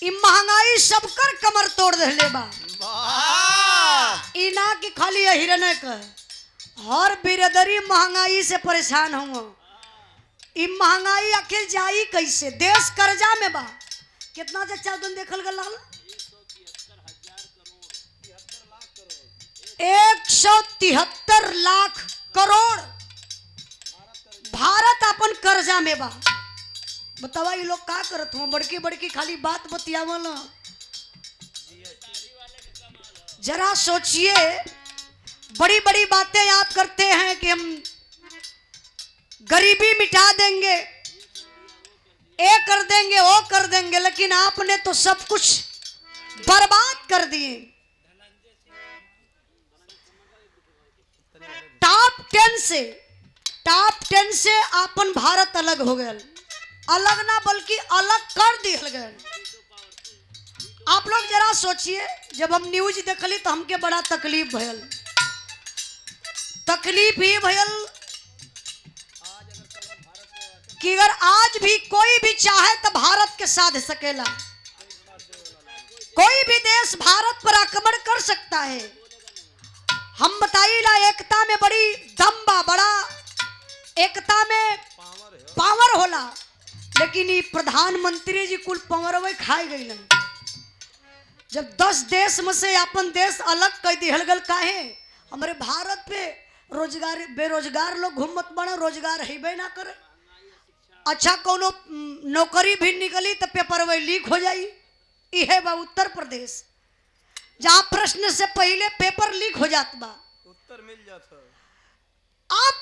इ महंगाई सबकर कमर तोड़ देले बा। इना की खाली हिरने का हर बिरदरी महंगाई से परेशान हुआ। इ महंगाई आखिर जाई कैसे? देश कर्जा में बा। कितना चचा तुम देखल गल 173 लाख करोड़ भारत अपन कर्जा में बा। बतावा ये लोग का करत हो? बड़की बड़की खाली बात बतियावल। जरा सोचिए, बड़ी बड़ी बातें याद करते हैं कि हम गरीबी मिटा देंगे, ये कर देंगे, वो कर देंगे, लेकिन आपने तो सब कुछ बर्बाद कर दिए। टॉप 10 से अपन भारत अलग हो गया। अलग ना बल्कि अलग कर दिया गया। आप लोग जरा सोचिए, जब हम न्यूज देखली तो हमके बड़ा तकलीफ भयल। तकलीफ ही भयल कि अगर आज भी कोई भी चाहे तो भारत के साथ सकेला। कोई भी देश भारत पर आक्रमण कर सकता है। हम बताइला एकता में बड़ी दम बा, बड़ा एकता में पावर होला, लेकिन ये प्रधानमंत्री जी कुल पावर वे खाई गई नहीं। जब 10 देश में से अपन देश अलग कर दिहल गल काहे? हमारे भारत पे रोजगार बेरोजगार लोग घूमत बने, रोजगार हेबे ना करे। अच्छा कोनो नौकरी भी निकली तो पेपर वे लीक हो जाई। यह बा उत्तर प्रदेश, जहाँ प्रश्न से पहले पेपर लीक हो जात बा, उत्तर मिल जाता। आप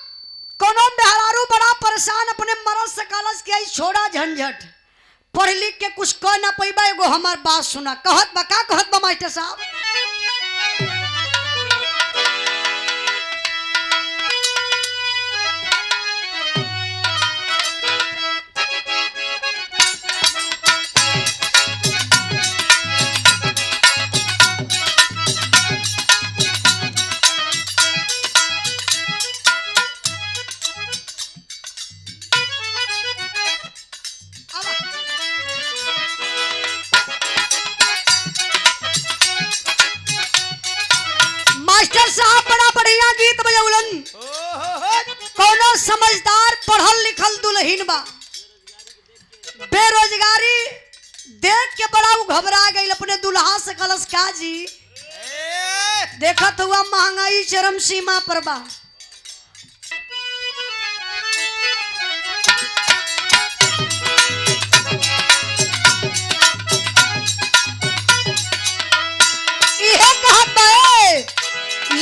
कोनो मेहरारू बड़ा परेशान अपने मरद से कालस के आई छोड़ा झंझट, पढ़ लिख के कुछ कह ना पैबा। एगो हमार बात सुना, कहत बा का कहत बा मास्टर साहब? मास्टर साहब बड़ा बढ़िया गीत बजौलन। कोनो समझदार पढ़ल लिखल दुल्हीन बा, बेरोजगारी देख के बड़ा वो घबरा गई। अपने दुल्हा से कलश का जी देखत हुआ महंगाई चरम सीमा पर बा।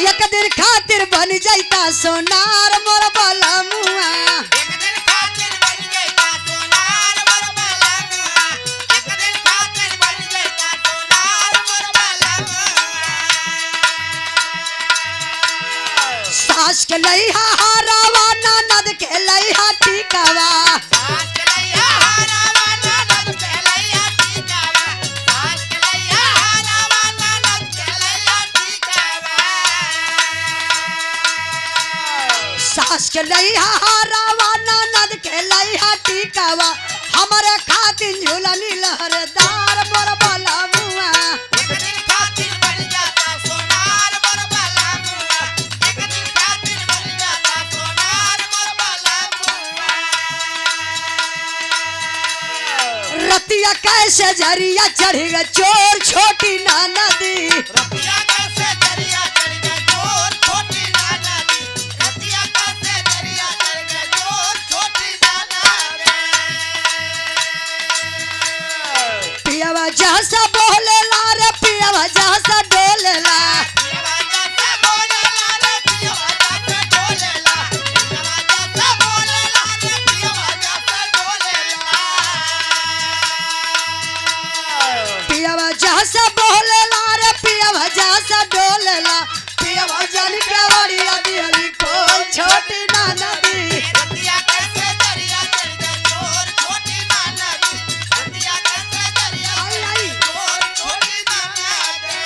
एक दिन खातिर बन जाता सोनार मोर बाला मुआ। एक दिन खातिर बन जाता सोनार मोर बाला मुआ। एक दिन खातिर बन जाता सोनार मोर बाला मुआ। सास के लइहा हारावा ननद के लइहा टिकावा। सास के लइहा हारावा ननद के लइहा टिकावा। सास के लइहा हारावा ननद के लइहा टिकावा। सास के लइहा हारावा ननद के लइहा टिकावा। हमारे खातिर झूलनी लहरदार मोर बाला मुआ। एक दिन खातिर बन जाता सोनार मोर बाला मुआ। एक दिन खातिर बन जाता सोनार मोर बाला मुआ। रतिया कैसे झरिया चढ़ गए चोर छोटी ननदी। रतिया कैसे दरिया चढ़ गए चोर छोटी ननदी। रतिया कैसे दरिया चढ़ गए चोर छोटी ननदी। पियावा जहसा बोलेला रे पियावा जहसा डोलेला। पियवा जैसे बोलेला रे पियवा जैसे डोलेला। पियवा जैसे बोलेला रे पियवा जैसे डोलेला। पियावा जहसा बोलेला रे पियावा जहसा डोलेला। पियावा जन के वड़िया दिहली खोल छोटी ननदी। रतिया कैसे दरिया चढ़ गए चोर छोटी ननदी। रतिया कैसे दरिया चढ़ गए चोर छोटी ननदी।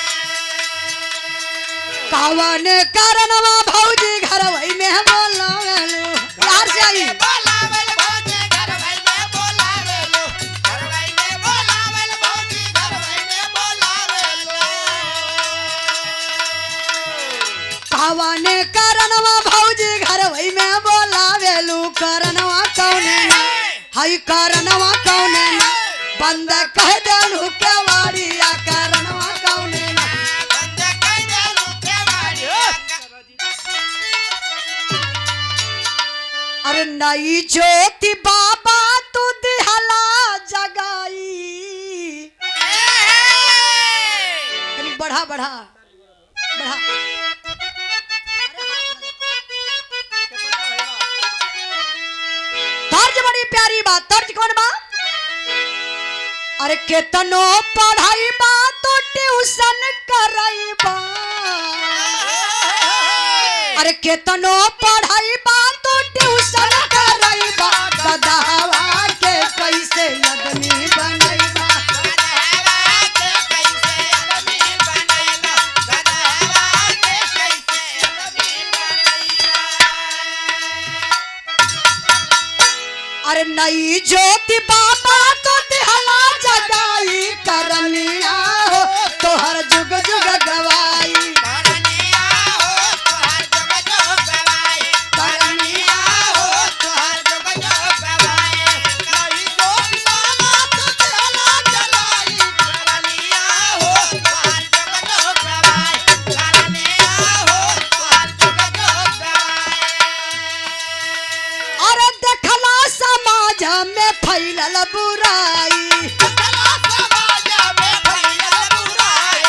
कावन कारणवा भौजी घर वही में बोलावेलो। यार जाई बोलावेल भौजी घर भाई में बोलावेलो। घर भाई में बोलावेल भौजी घर कवाने करनवा भौजी घर वही में बोलावेलू करनवा कौने ना हई करनवा कौने ना बंद कह देलू केवाड़िया करनवा कौने ना बंद कह देलू केवाड़िया अरे नई ज्योति बाबा तू दिहला जगाई तनी बढ़ा बढ़ा बढ़ा तर्ज बड़ी प्यारी बात तर्ज कौन बा अरे केतनो पढ़ाई बा तो ट्यूशन कराई बा अरे केतनो पढ़ाई बा तो ट्यूशन कराई बा गदहवा के कैसे आदमी बनई बा गदहवा के कैसे आदमी बनैला गदहवा के कैसे आदमी बनैला अरे नई ज्योति बाबा तो दिहला जगाई करनिया हो तोहर जुग जुग गवाई करनिया हो तोहर जुग जुग गवाई करनिया हो तोहर जुग जुग गवाई नई ज्योति बाबा तू दिहला जलाई करनिया हो तोहर जुग जुग गवाई करनिया हो तोहर जुग जुग गवाई अरे देखला समाज में फैलल बुराई तकला समाज में फैलल बुराई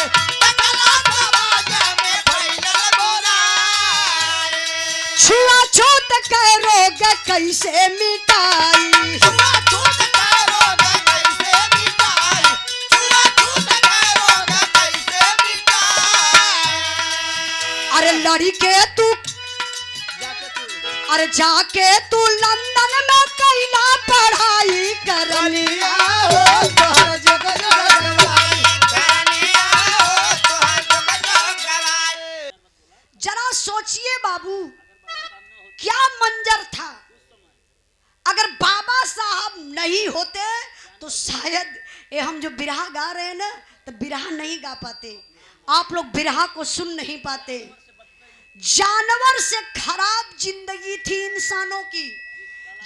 तकला समाज में फैलल बुराई छुआछूत के रोग कैसे मिटाई छुआछूत का रोग कैसे मिटाई छुआछूत का रोग कैसे मिटाई अरे लड़ी के तू अरे जाके तू लंदन में कैला पढ़ाई करनिया हो तोहर जुग जुग गवाई। करनिया हो तोहर जुग जुग गवाई जरा सोचिए बाबू क्या मंजर था अगर बाबा साहब नहीं होते तो शायद ये हम जो बिरहा गा रहे हैं ना तो बिरहा नहीं गा पाते आप लोग बिरहा को सुन नहीं पाते जानवर से खराब जिंदगी थी इंसानों की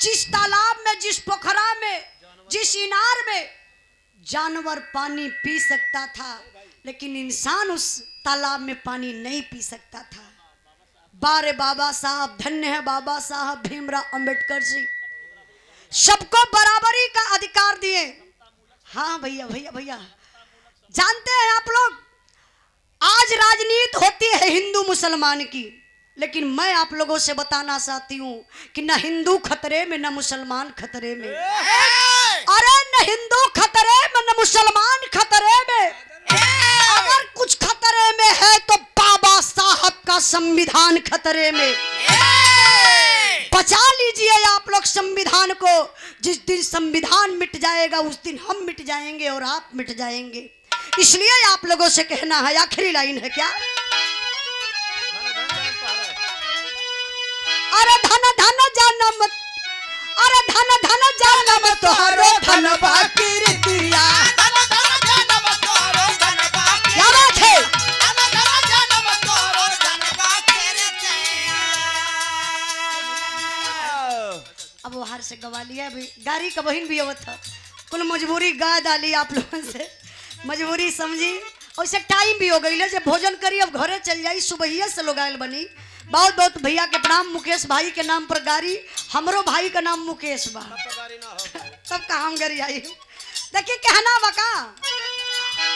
जिस तालाब में जिस पोखरा में जिस इनार में जानवर पानी पी सकता था लेकिन इंसान उस तालाब में पानी नहीं पी सकता था बारे बाबा साहब धन्य है बाबा साहब भीमराव अंबेडकर जी सबको बराबरी का अधिकार दिए हाँ भैया भैया भैया जानते हैं आप लोग आज राजनीति होती है हिंदू मुसलमान की लेकिन मैं आप लोगों से बताना चाहती हूँ कि न हिंदू खतरे में न मुसलमान खतरे में अरे न हिंदू खतरे में न मुसलमान खतरे में अगर कुछ खतरे में है तो बाबा साहब का संविधान खतरे में बचा लीजिए आप लोग संविधान को जिस दिन संविधान मिट जाएगा उस दिन हम मिट जाएंगे और आप मिट जाएंगे इसलिए आप लोगों से कहना है आखिरी लाइन है क्या अरे धन धन जानम अरे धन धन जानम तोहरो धन बाकी दिया धन धन जानम तोरो धन बाकी क्या बात है धन धन जानम तोरो धन बाकी दिया अब वो हार से गवा लिया अभी गाड़ी का बहन भी आवत था कुल मजबूरी गा डाली आप लोगों से मजबूरी समझी वैसे टाइम भी हो गई जब भोजन करी अब घरे चल जाई सुबह से लोग आयल बनी बहुत बहुत भैया के प्रणाम मुकेश भाई के नाम पर गाड़ी हमरो भाई का नाम मुकेश बा तब का हम गरी आई देखिए कहना बका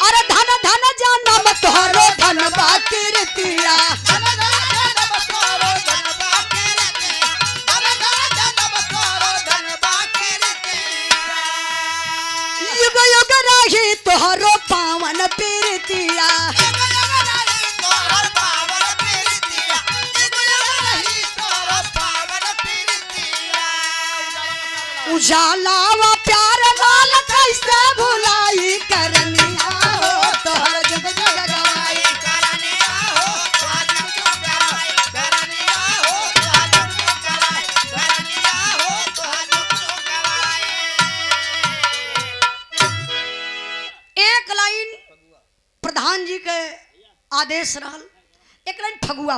अरे धन धन जानम तोहरो धन बाकी रतिया धन धन जानम तोरो धन बाकी दिया धन धन जानम तोरो धन बाकी दिया युग युग राही तोहरो पावन पीरतिया उजाला व प्यार लाल कैसे भुलाई करनिया हो तोहर जुग जुग गवाई एक लाइन प्रधान जी के आदेश रहल एक लाइन फगुआ